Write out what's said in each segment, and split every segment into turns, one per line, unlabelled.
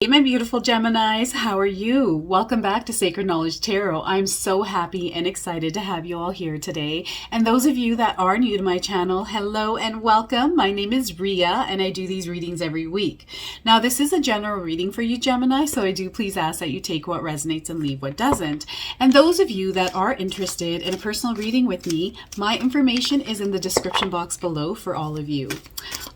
Hey, my beautiful Geminis, how are you? Welcome back to Sacred Knowledge Tarot. I'm so happy and excited to have you all here today. And those of you that are new to my channel, hello and welcome. My name is Ria and I do these readings every week. Now, this is a general reading for you, Gemini, so I do please ask that you take what resonates and leave what doesn't. And those of you that are interested in a personal reading with me, my information is in the description box below for all of you.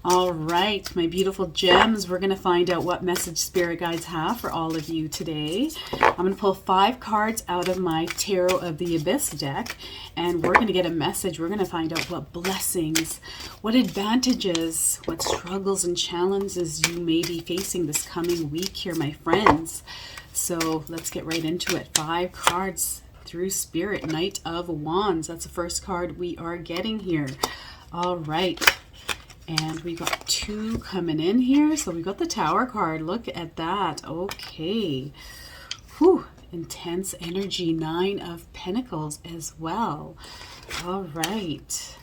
All right, my beautiful gems, we're going to find out what message Spirit Guides have for all of you today. I'm going to pull 5 cards out of my Tarot of the Abyss deck, and we're going to get a message. We're going to find out what blessings, what advantages, what struggles and challenges you may be facing this coming week here, my friends. So let's get right into it. 5 cards through Spirit. Knight of Wands. That's the first card we are getting here. All right. And we got 2 coming in here. So we got the Tower card. Look at that. Okay. Whew. Intense energy. 9 of Pentacles as well. All right.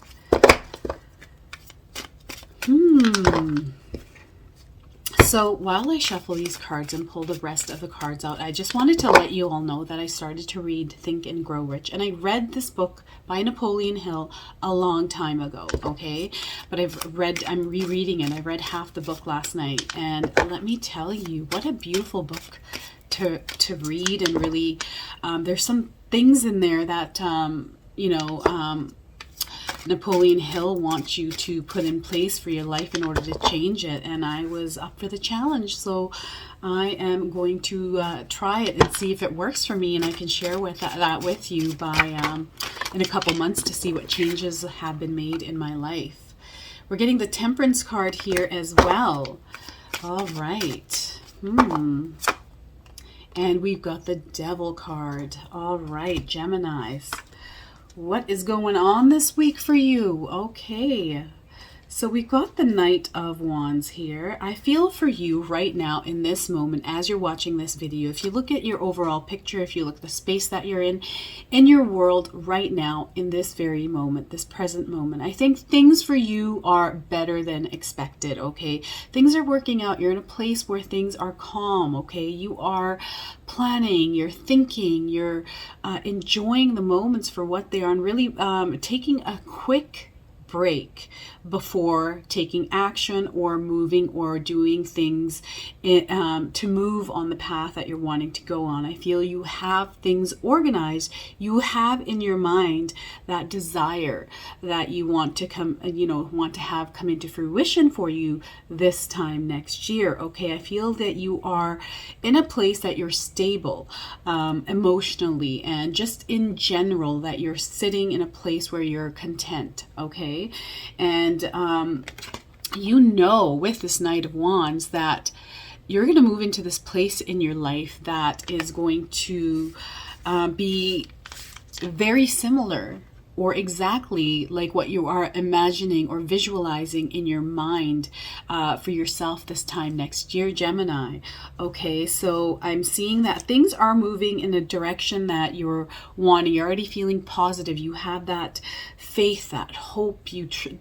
So while I shuffle these cards and pull the rest of the cards out, I just wanted to let you all know that I started to read Think and Grow Rich. And I read this book by Napoleon Hill a long time ago, okay? But I'm rereading it. I read half the book last night. And let me tell you, what a beautiful book to read. And really, there's some things in there that, Napoleon Hill wants you to put in place for your life in order to change it, and I was up for the challenge, so I am going to try it and see if it works for me, and I can share that with you by in a couple months to see what changes have been made in my life. We're getting the Temperance card here as well. All right. And we've got the Devil card. All right, Geminis. What is going on this week for you? Okay, so we got the Knight of Wands here. I feel for you right now in this moment as you're watching this video. If you look at your overall picture, if you look at the space that you're in your world right now, in this very moment, this present moment, I think things for you are better than expected, okay? Things are working out. You're in a place where things are calm, okay? You are planning, you're thinking, you're enjoying the moments for what they are, and really taking a quick break before taking action or moving or doing things to move on the path that you're wanting to go on. I feel you have things organized. You have in your mind that desire that you want to have come into fruition for you this time next year. Okay, I feel that you are in a place that you're stable emotionally, and just in general that you're sitting in a place where you're content. Okay, and with this Knight of Wands that you're going to move into this place in your life that is going to be very similar or exactly like what you are imagining or visualizing in your mind for yourself this time next year, Gemini. Okay, so I'm seeing that things are moving in a direction that you're wanting. You're already feeling positive. You have that faith, that hope,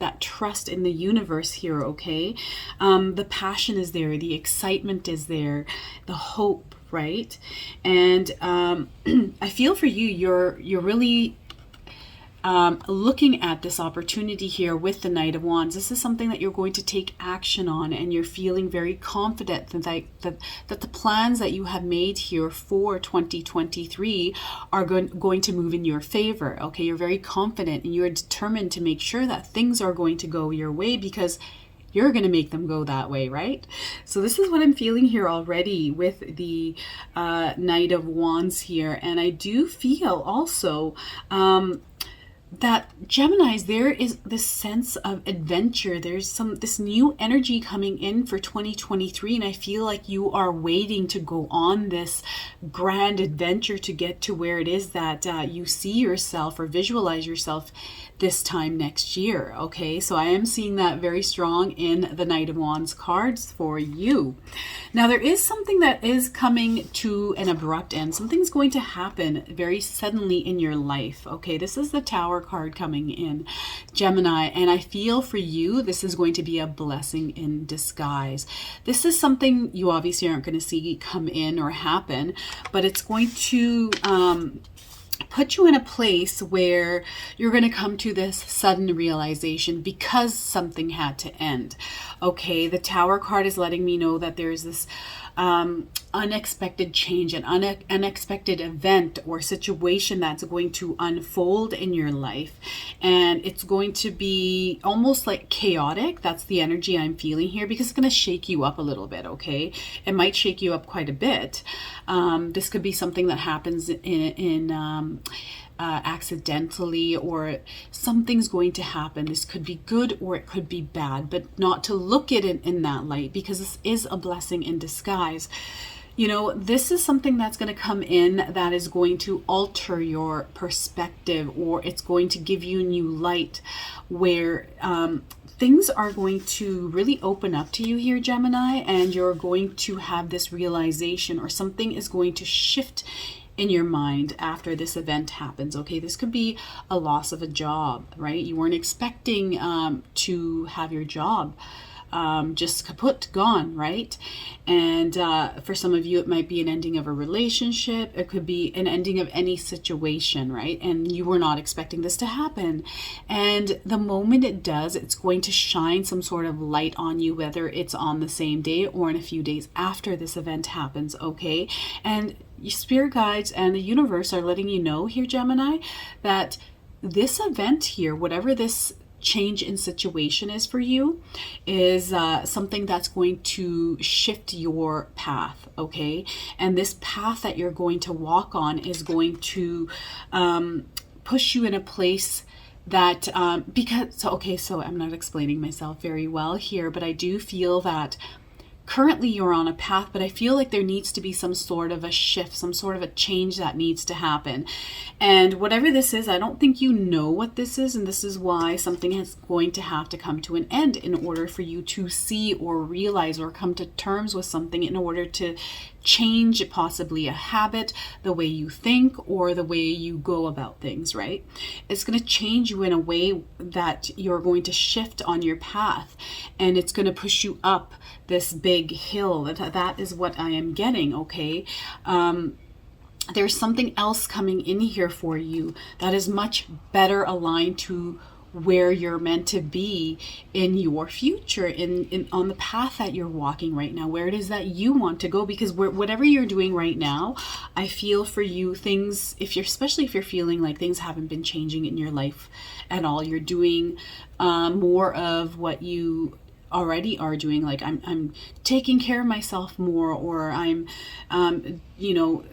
that trust in the universe here, okay? The passion is there. The excitement is there. The hope, right? And I feel for you, you're really looking at this opportunity here with the Knight of Wands. This is something that you're going to take action on, and you're feeling very confident that the plans that you have made here for 2023 are going to move in your favor. Okay, you're very confident and you're determined to make sure that things are going to go your way because you're going to make them go that way, right? So this is what I'm feeling here already with the Knight of Wands here. And I do feel also that Geminis, there is this sense of adventure. There's this new energy coming in for 2023, and I feel like you are waiting to go on this grand adventure to get to where it is that you see yourself or visualize yourself this time next year. Okay, so I am seeing that very strong in the Knight of Wands cards for you. Now there is something that is coming to an abrupt end. Something's going to happen very suddenly in your life. Okay, this is the Tower card coming in, Gemini, and I feel for you this is going to be a blessing in disguise. This is something you obviously aren't going to see come in or happen, but it's going to put you in a place where you're going to come to this sudden realization because something had to end. Okay, the Tower card is letting me know that there's this unexpected change, an unexpected event or situation that's going to unfold in your life, and it's going to be almost like chaotic. That's the energy I'm feeling here, because it's going to shake you up a little bit. Okay, it might shake you up quite a bit. This could be something that happens in accidentally, or something's going to happen. This could be good or it could be bad, but not to look at it in that light, because this is a blessing in disguise. You know, this is something that's going to come in that is going to alter your perspective, or it's going to give you new light, where things are going to really open up to you here, Gemini, and you're going to have this realization, or something is going to shift in your mind after this event happens. Okay, this could be a loss of a job, right? You weren't expecting to have your job just kaput, gone, right? And for some of you, it might be an ending of a relationship. It could be an ending of any situation, right? And you were not expecting this to happen. And the moment it does, it's going to shine some sort of light on you, whether it's on the same day or in a few days after this event happens, okay? And your spirit guides and the universe are letting you know here, Gemini, that this event here, whatever this change in situation is for you, is something that's going to shift your path, okay? And this path that you're going to walk on is going to push you in a place that so I'm not explaining myself very well here, but I do feel that currently you're on a path, but I feel like there needs to be some sort of a shift, some sort of a change that needs to happen. And whatever this is, I don't think you know what this is, and this is why something is going to have to come to an end in order for you to see or realize or come to terms with something, in order to change possibly a habit, the way you think, or the way you go about things, right? It's going to change you in a way that you're going to shift on your path, and it's going to push you up this big hill. That is what I am getting, okay? There's something else coming in here for you that is much better aligned to where you're meant to be in your future, in on the path that you're walking right now, where it is that you want to go. Because whatever you're doing right now, I feel for you, things, especially if you're feeling like things haven't been changing in your life at all, you're doing more of what you already are doing. Like I'm taking care of myself more, or I'm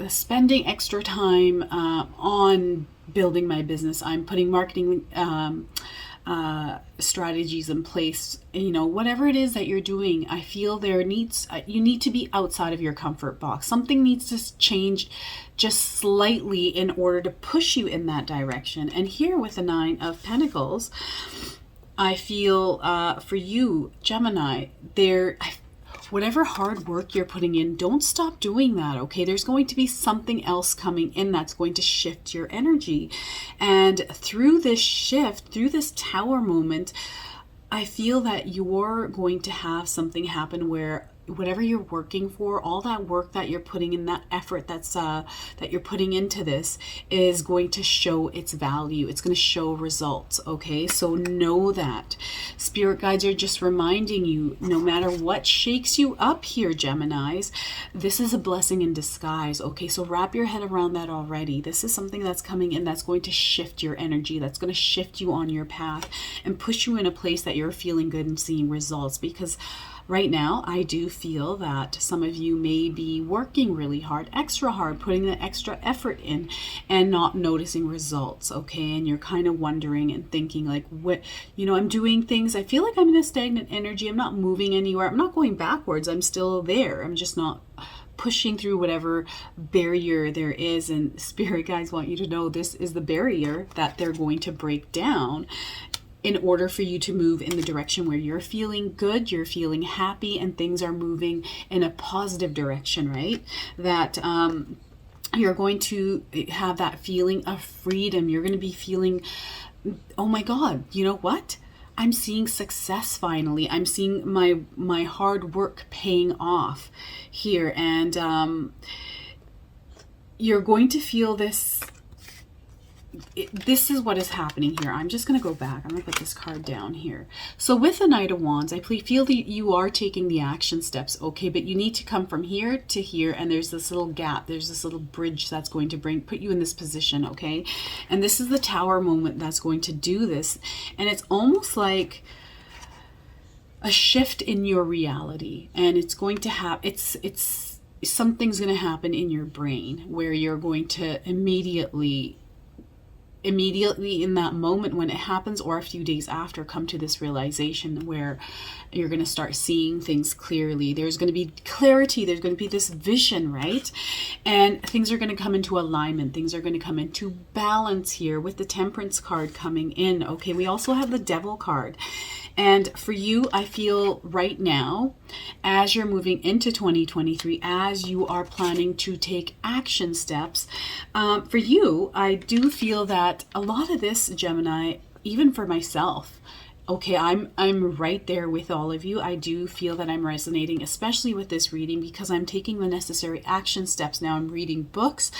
spending extra time on building my business. I'm putting marketing strategies in place. Whatever it is that you're doing, I feel you need to be outside of your comfort box. Something needs to change just slightly in order to push you in that direction. And here with the Nine of Pentacles, I feel for you, Gemini, whatever hard work you're putting in, don't stop doing that, okay? There's going to be something else coming in that's going to shift your energy. And through this shift, through this Tower moment, I feel that you're going to have something happen where whatever you're working for, all that work that you're putting in, that effort that you're putting into this, is going to show its value. It's going to show results, okay? So know that. Spirit guides are just reminding you, no matter what shakes you up here, Geminis, this is a blessing in disguise, okay? So wrap your head around that already. This is something that's coming in that's going to shift your energy, that's going to shift you on your path and push you in a place that you're feeling good and seeing results. Because right now, I do feel that some of you may be working really hard, extra hard, putting the extra effort in and not noticing results, okay? And you're kind of wondering and thinking like, I'm doing things, I feel like I'm in a stagnant energy, I'm not moving anywhere, I'm not going backwards, I'm still there, I'm just not pushing through whatever barrier there is. And spirit guides want you to know this is the barrier that they're going to break down in order for you to move in the direction where you're feeling good, you're feeling happy, and things are moving in a positive direction, right? That you're going to have that feeling of freedom. You're going to be feeling, oh my God, you know what? I'm seeing success finally. I'm seeing my hard work paying off here. And you're going to feel this. This is what is happening here. I'm just going to go back. I'm going to put this card down here. So with the Knight of Wands, I feel that you are taking the action steps, okay? But you need to come from here to here, and there's this little gap. There's this little bridge that's going to put you in this position, okay? And this is the Tower moment that's going to do this. And it's almost like a shift in your reality. And it's going to have, something's going to happen in your brain where you're going to immediately in that moment when it happens, or a few days after, come to this realization where you're going to start seeing things clearly. There's going to be clarity. There's going to be this vision, right? And things are going to come into alignment. Things are going to come into balance here with the Temperance card coming in. Okay, we also have the Devil card. And for you, I feel right now, as you're moving into 2023, as you are planning to take action steps, for you, I do feel that a lot of this, Gemini, even for myself, okay, I'm right there with all of you. I do feel that I'm resonating, especially with this reading, because I'm taking the necessary action steps now. I'm reading books.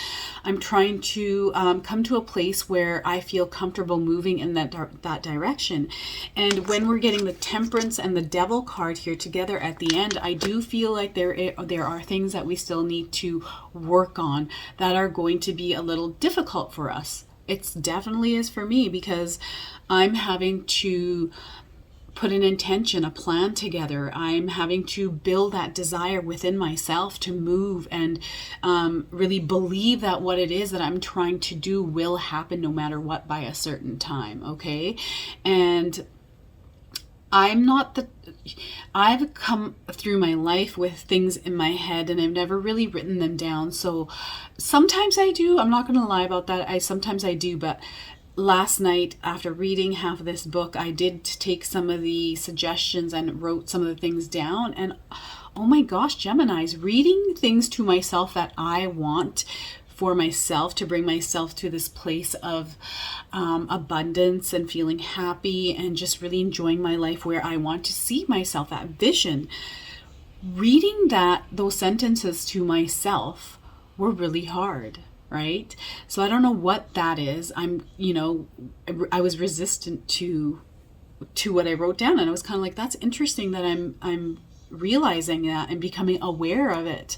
I'm trying to come to a place where I feel comfortable moving in that direction. And when we're getting the Temperance and the Devil card here together at the end, I do feel like there are things that we still need to work on that are going to be a little difficult for us. It definitely is for me, because I'm having to put an intention, a plan together. I'm having to build that desire within myself to move and really believe that what it is that I'm trying to do will happen no matter what by a certain time, okay? And I've come through my life with things in my head and I've never really written them down. So sometimes I do. I'm not going to lie about that. Sometimes I do, but last night after reading half of this book, I did take some of the suggestions and wrote some of the things down. And oh my gosh, Geminis, reading things to myself that I want for myself, to bring myself to this place of abundance and feeling happy and just really enjoying my life where I want to see myself, that vision. Reading those sentences to myself were really hard, right? So I don't know what that is. I was resistant to what I wrote down, and I was kind of like, that's interesting that I'm realizing that and becoming aware of it.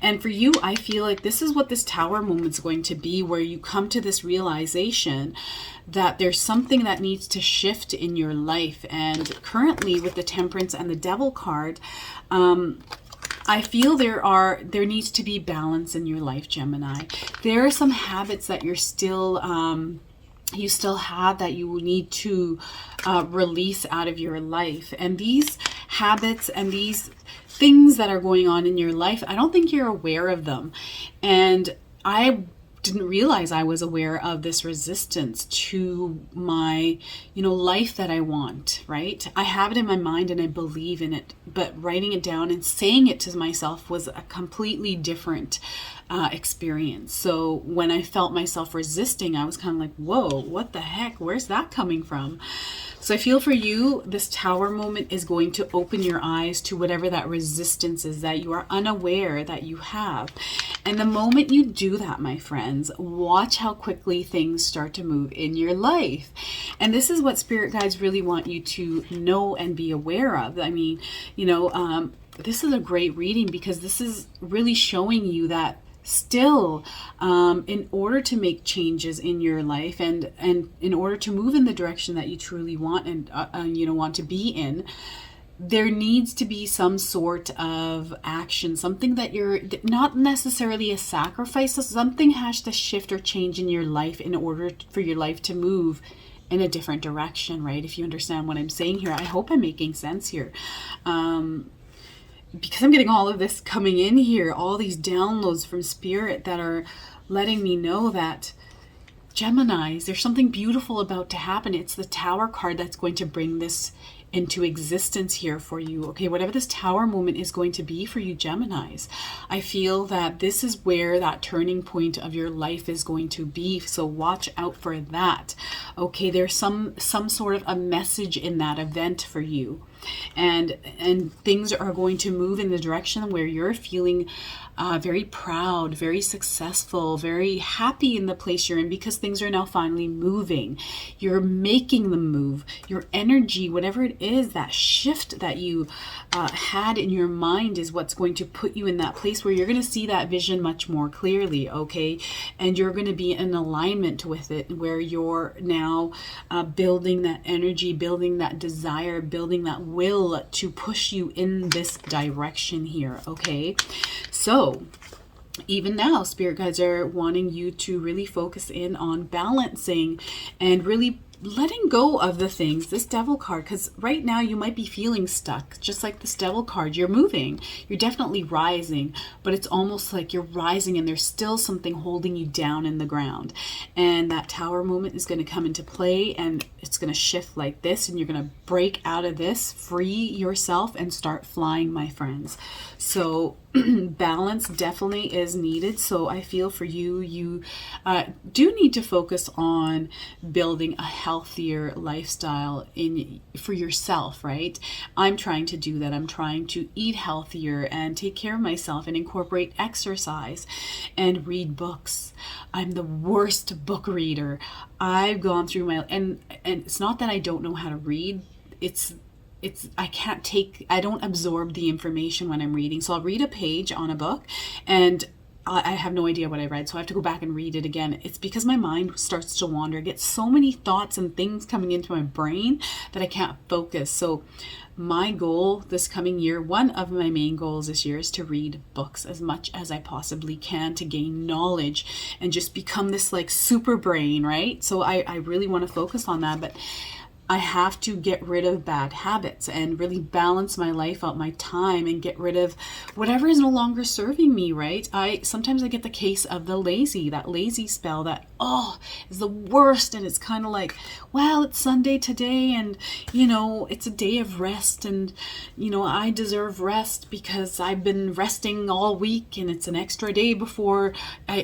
And for you, I feel like this is what this Tower moment's going to be, where you come to this realization that there's something that needs to shift in your life. And currently with the Temperance and the Devil card, I feel there needs to be balance in your life, Gemini. There are some habits that you still have that you need to release out of your life. And these habits and these things that are going on in your life, I don't think you're aware of them. And I didn't realize I was aware of this resistance to my, life that I want, right? I have it in my mind and I believe in it, but writing it down and saying it to myself was a completely different experience. So when I felt myself resisting, I was kind of like, whoa, what the heck? Where's that coming from? So I feel for you, this Tower moment is going to open your eyes to whatever that resistance is that you are unaware that you have. And the moment you do that, my friends, watch how quickly things start to move in your life. And this is what spirit guides really want you to know and be aware of. I mean, this is a great reading because this is really showing you that still, in order to make changes in your life and in order to move in the direction that you truly want and want to be in, there needs to be some sort of action, something that you're not necessarily a sacrifice. Something has to shift or change in your life in order for your life to move in a different direction, right? If you understand what I'm saying here, I hope I'm making sense here. because I'm getting all of this coming in here, all these downloads from Spirit that are letting me know that Geminis, there's something beautiful about to happen. It's the Tower card that's going to bring this into existence here for you. Okay, whatever this Tower moment is going to be for you, Geminis, I feel that this is where that turning point of your life is going to be. So watch out for that. Okay, there's some sort of a message in that event for you. And things are going to move in the direction where you're feeling very proud, very successful, very happy in the place you're in, because things are now finally moving. You're making the move. Your energy, whatever it is, that shift that you had in your mind is what's going to put you in that place where you're going to see that vision much more clearly, okay? And you're going to be in alignment with it, where you're now building that energy, building that desire, building that will to push you in this direction here, okay? So even now, Spirit guides are wanting you to really focus in on balancing and really letting go of the things, this Devil card, because right now you might be feeling stuck, just like this Devil card. You're moving, you're definitely rising, but it's almost like you're rising and there's still something holding you down in the ground. And that Tower moment is going to come into play, and it's going to shift like this, and you're going to break out of this, free yourself, and start flying, my friends. So balance definitely is needed. So I feel for you, you do need to focus on building a healthier lifestyle for yourself, right? I'm trying to do that. I'm trying to eat healthier and take care of myself and incorporate exercise and read books. I'm the worst book reader. I've gone through my, and it's not that I don't know how to read. I don't absorb the information when I'm reading. So I'll read a page on a book and I have no idea what I read. So I have to go back and read it again. It's because my mind starts to wander. I get so many thoughts and things coming into my brain that I can't focus. So my goal this coming year, one of my main goals this year, is to read books as much as I possibly can to gain knowledge and just become this like super brain, right? So I really want to focus on that. But I have to get rid of bad habits and really balance my life out, my time, and get rid of whatever is no longer serving me, right? Sometimes I get the case of that lazy spell that, is the worst. And it's kind of like, well, it's Sunday today and, it's a day of rest and, I deserve rest because I've been resting all week and it's an extra day before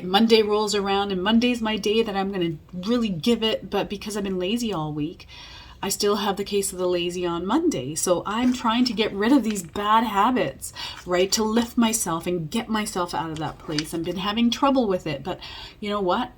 Monday rolls around, and Monday's my day that I'm going to really give it. But because I've been lazy all week, I still have the case of the lazy on Monday. So I'm trying to get rid of these bad habits, right? To lift myself and get myself out of that place. I've been having trouble with it, but you know what?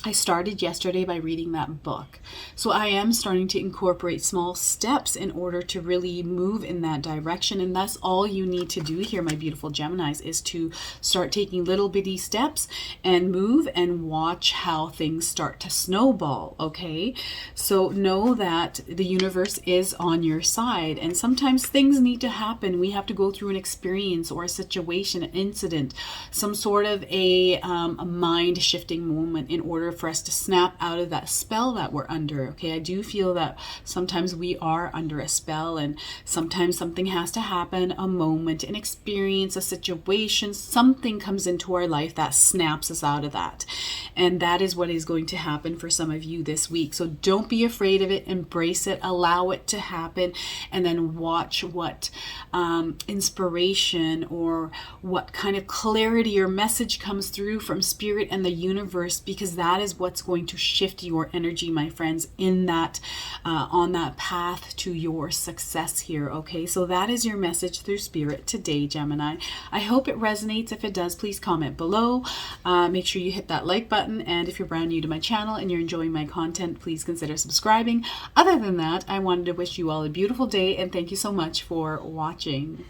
I started yesterday by reading that book. So I am starting to incorporate small steps in order to really move in that direction. And that's all you need to do here, my beautiful Geminis, is to start taking little bitty steps and move and watch how things start to snowball, okay? So know that the universe is on your side, and sometimes things need to happen. We have to go through an experience or a situation, an incident, some sort of a mind shifting moment in order for us to snap out of that spell that we're under. Okay, I do feel that sometimes we are under a spell, and sometimes something has to happen, a moment, an experience, a situation, something comes into our life that snaps us out of that. And that is what is going to happen for some of you this week. So don't be afraid of it, embrace it, allow it to happen, and then watch what inspiration or what kind of clarity or message comes through from Spirit and the universe, because that is what's going to shift your energy, my friends, in that on that path to your success here. Okay, so that is your message through Spirit today, Gemini. I hope it resonates. If it does, please comment below. Make sure you hit that like button, and if you're brand new to my channel and you're enjoying my content, please consider subscribing. Other than that, I wanted to wish you all a beautiful day, and thank you so much for watching.